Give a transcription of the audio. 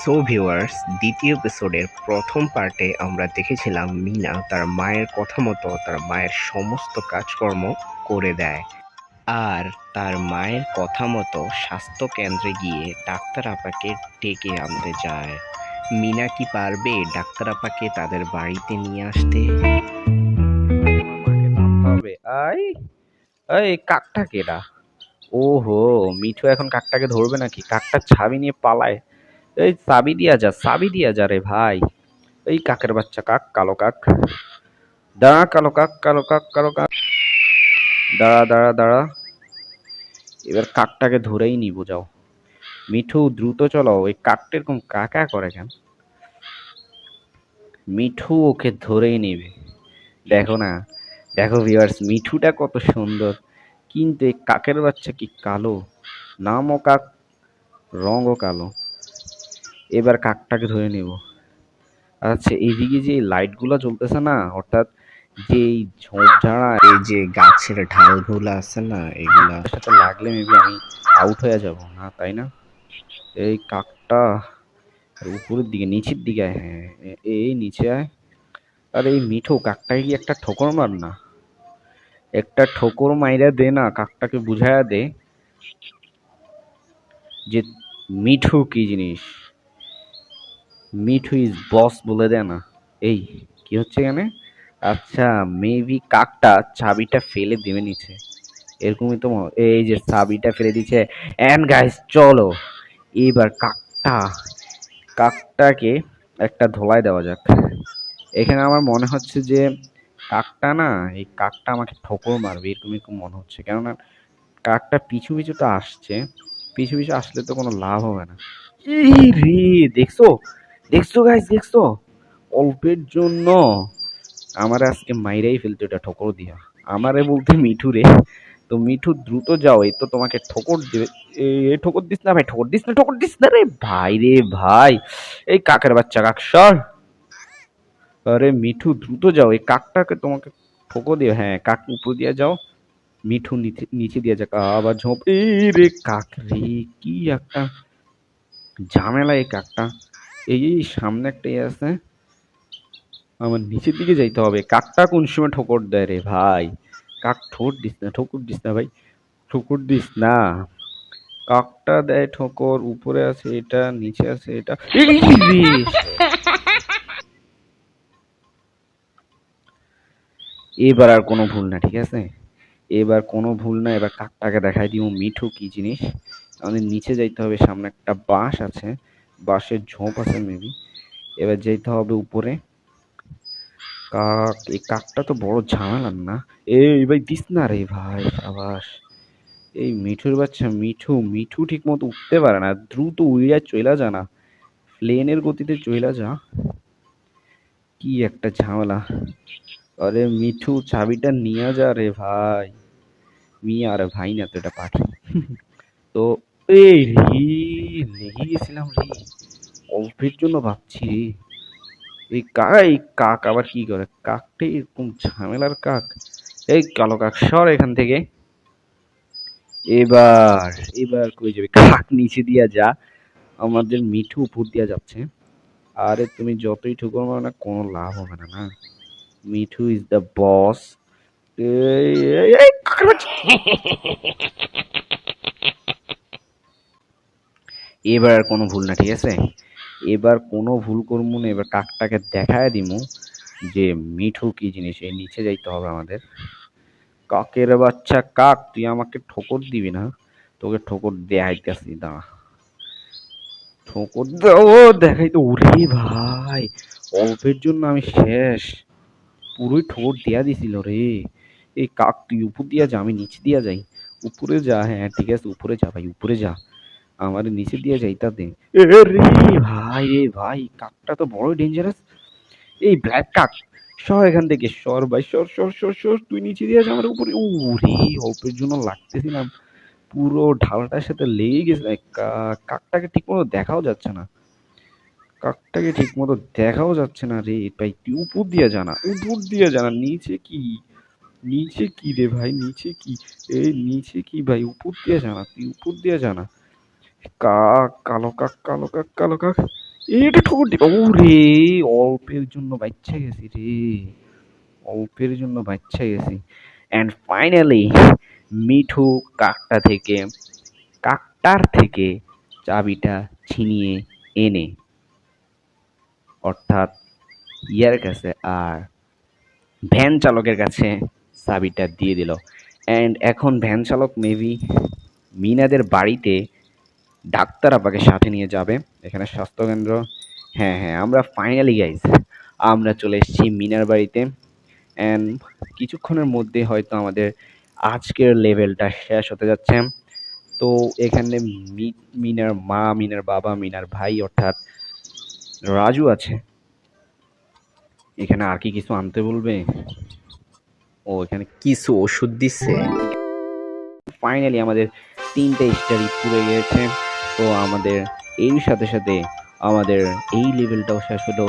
So viewers, দ্বিতীয় এপিসোডের প্রথম পার্টে আমরা দেখেছিলাম মিনা তার মায়ের কথা মতো তার মায়ের সমস্ত কাজকর্ম করে দেয়। আর তার মায়ের কথা মতো স্বাস্থ্য কেন্দ্রে গিয়ে ডাক্তার আপাকে ডেকে আনতে যায়। মিনা কি পারবে ডাক্তার আপাকে তাদের বাড়িতে নিয়ে আসতে? মাকে নামতে হবে। এই কাকটা কেডা? ওহো, মিঠু এখন কাকটাকে ধরবে নাকি? কাকটা চাবি নিয়ে পালায়। এই চাবি দিয়া যা, চাবি দিয়া যা রে ভাই। এই কাকের বাচ্চা কাক, কালো কাক। দাঁড়া কালো কাক, কালো কাক, কালো কাক। দাঁড়া দাঁড়া দাঁড়া। এবার কাকটাকে ধরেই নিব, যাও। মিঠু দ্রুত চলো, ওই কাকটা এরকম কাকা করে কেন? মিঠু ওকে ধরেই নেবে। দেখো না, দেখো ভিউয়ার্স, মিঠুটা কত সুন্দর, কিন্তু এই কাকের বাচ্চা কি কালো। নামও কাক, রঙও কালো। এবার কাকটাকে ধরে নেব। আচ্ছা, এইদিকে যে লাইট গুলা জ্বলতেছে না, অর্থাৎ যে এই ঝোপঝাড়া এই যে গাছের ঢালগুলো আছে না, এগুলা এর সাথে লাগলে মেবি আমি আউট হয়ে যাব না, তাই না? এই কাকটা উপরের দিকে, নিচের দিকে আয়। হ্যাঁ, এই নিচে আয়। আর এই মিঠু কাকটাকে কি একটা ঠোকর মার না, একটা ঠোকর মাইরা দে না, কাকটাকে বুঝাইয়া দে যে মিঠু কি জিনিস। মিঠু ইজ বস বলে দেয় না। এই কি হচ্ছে এখানে? আচ্ছা, মেবি কাকটা চাবিটা ফেলে দেবে নিচে, এরকমই তো এই যে চাবিটা ফেলে দিচ্ছে। এন্ড গাইস চলো, এবার কাকটাকে একটা ধোলাই দেওয়া যাক। এখানে আমার মনে হচ্ছে যে কাকটা না, এই কাকটা আমাকে ঠোকর মারবে, এরকম এরকম মনে হচ্ছে। কেননা কাকটা পিছু পিছু তো আসছে, পিছু পিছু আসলে তো কোনো লাভ হবে না। এই রে, দেখছো? দেখছো গাইস, দেখছো? অল্পের জন্য আমার আজকে মাইরাই ফেলতো এটা ঠোকর দিয়া। আমারে বলতে মিঠু রে। তো মিঠু দ্রুত যাও, এই তো তোমাকে ঠোকর দেবে। এ ঠোকর দিস না ভাই, ঠোকর দিস না, ঠোকর দিস না রে ভাই, রে ভাই। এই কাকের বাচ্চা কাক, সর। আরে মিঠু দ্রুত যাও, এই কাকটাকে তোমাকে ঠোকর দিও। হ্যাঁ, কাক উপর দিয়ে যাও, মিঠু নিচে নিচে দিয়ে যাক। আবার ঝোপ। এই রে কাক রে, কি একটা ঝামেলা এই কাকটা। এই সামনে একটা ইয়ে আছে, আমার নিচের দিকে যাইতে হবে। কাকটা কোন সময় ঠোকর দেয় রে ভাই? কাক ঠোঁট দিস না, ঠোকর দিস না ভাই, ঠোকর দিস না। কাকটা দেয় ঠোকর, উপরে আছে এটা, নিচে আছে এটা। এই রে! এবার আর কোনো ভুল না, ঠিক আছে? এবার কোনো ভুল না, এবার কাকটাকে দেখাই দিব মিঠু কি জিনিস। আমাদের নিচে যাইতে হবে, সামনে একটা বাঁশ আছে, বাঁশের ঝোপ আছে মেবি। এবার যাইতে হবে উপরে। কাক, এই কাকটা তো বড় ঝামেলার না। এই ভাই দিস না রে ভাই, সাবাস। এই মিঠুর বাচ্চা মিঠু, মিঠু ঠিক মতো উঠতে পারে না, দ্রুত উইড়া চইলা যা না, প্লেনের গতিতে চইলা যা। কি একটা ঝামেলা। আরে মিঠু চাবিটা নিয়ে যা রে ভাই। মিয়া আর ভাই না তো, এটা পাঠি। তো এই রে, লেগে গেছিলাম রে, অল্পের জন্য ভাবছি রে। এই কাক আবার কি করে? কাকটা এরকম ঝামেলার কাক। এই কালো কাক, সর এখান থেকে। এবার এবার কই যাবে? কাক নিচে দিয়া যা, আমাদের মিঠু উপর দিয়া যাচ্ছে। আরে তুমি যতই ঠুকর মারো না, কোনো লাভ হবে না, না। Mithu is the boss. এই এই এই কাকের বাচ্চা। এবার আর কোনো ভুল না, ঠিক আছে? এবার কোনো ভুল করবো না, এবার কাকটাকে দেখায় দিমু যে মিঠু কি জিনিস। এই নিচে যাইতে হবে আমাদের। কাকের বাচ্চা কাক, তুই আমাকে ঠোকর দিবি না? তোকে ঠোকর দেখাইতেছি, দাঁড়া। ঠোকর দাও, দেখাই তো। ওরে ভাই, অল্পের জন্য আমি শেষ, পুরোই ঠোকর দেয়া দিছিল রে। এই কাক তুই উপর দিয়া যা, আমি নিচে দিয়া যাই। উপরে যা, হ্যাঁ ঠিক আছে, উপরে যা ভাই, উপরে যা। আমার নিচে দিয়ে যাইতা দে। এ রে ভাই, রে ভাই, কাকটা তো বড় ডেঞ্জারাস। এই ব্ল্যাক কাক, সর এখান থেকে, সর ভাই, সর সর সর সর, তুই নিচে দিয়ে যা আমার উপরে। ও রে, অল্পের জন্য লাগতেছিলাম, পুরো ঢালটার সাথে লেগে গেছে। কাকটাকে ঠিক মতো দেখাও যাচ্ছে না, কাকটাকে ঠিক মতো দেখাও যাচ্ছে না রে ভাই। তুই উপর দিয়ে জানা, উপর দিয়ে জানা, নিচে কি? নিচে কি রে ভাই, নিচে কি? এই নিচে কি ভাই? উপর দিয়ে জানা, তুই উপর দিয়ে জানা। কাক, কালো কাক, কালো কাক, কালো কাক। এটা ঠোকর দিল। ওরে, অল্পের জন্য বাচ্চা গেছি রে, অল্পের জন্য বাচ্চা গেছি। অ্যান্ড ফাইনালি মিঠু কাকটার থেকে চাবিটা ছিনিয়ে এনে, অর্থাৎ ইয়ার কাছে আর ভ্যান চালকের কাছে চাবিটা দিয়ে দিল। অ্যান্ড এখন ভ্যান চালক মেবি মিনাদের বাড়িতে ডাক্তার আপাকে সাথে নিয়ে যাবে, এখানে স্বাস্থ্যকেন্দ্র। হ্যাঁ হ্যাঁ, আমরা ফাইনালি গাইস আমরা চলে এসেছি মিনার বাড়িতে। অ্যান্ড কিছুক্ষণের মধ্যে হয়তো আমাদের আজকের লেভেলটা শেষ হতে যাচ্ছে। তো এখানে মিনার মা, মিনার বাবা, মিনার ভাই অর্থাৎ রাজু আছে। এখানে আর কি কিছু আনতে বলবে? ও এখানে কিছু ওষুধ দিচ্ছে। ফাইনালি আমাদের ৩টা স্টারই পুড়ে গিয়েছে। তো আমাদের এর সাথে সাথে আমাদের এই লেভেলটাও শেষ হলো।